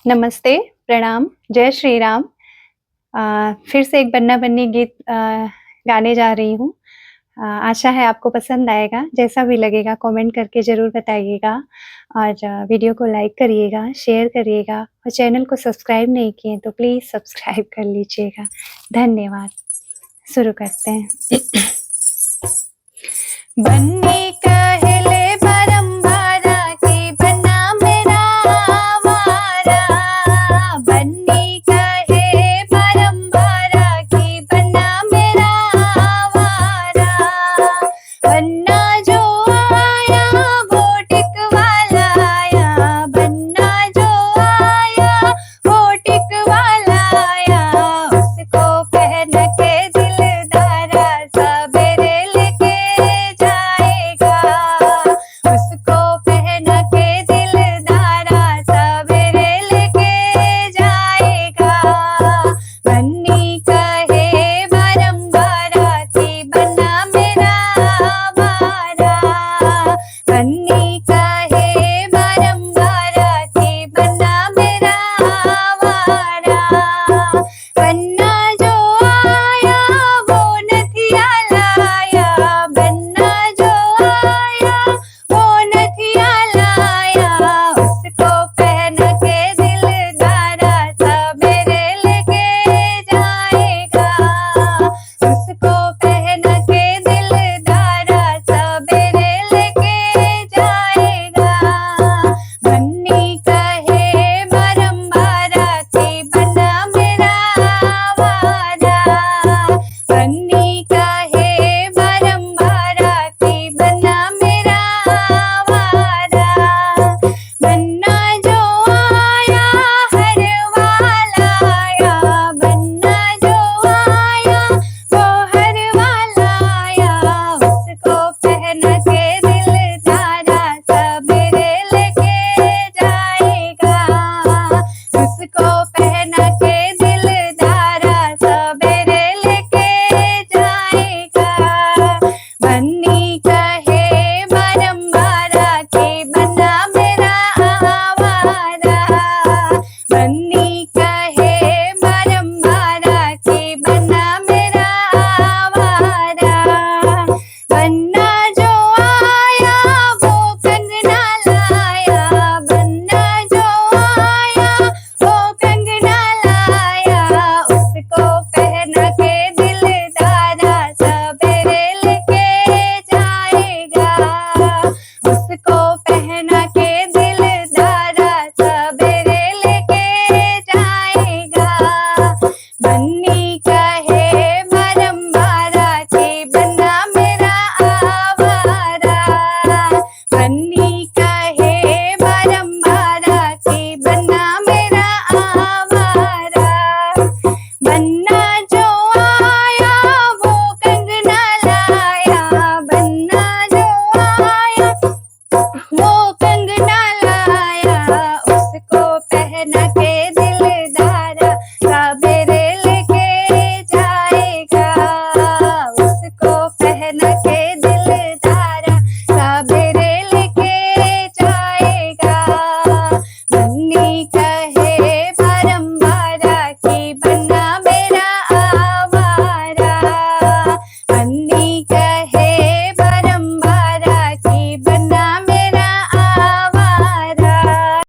नमस्ते, प्रणाम, जय श्री राम। फिर से एक बन्ना-बन्नी गीत गाने जा रही हूँ। आशा है आपको पसंद आएगा, जैसा भी लगेगा कमेंट करके ज़रूर बताइएगा और वीडियो को लाइक करिएगा, शेयर करिएगा और चैनल को सब्सक्राइब नहीं किए तो प्लीज़ सब्सक्राइब कर लीजिएगा। धन्यवाद। शुरू करते हैं। बनने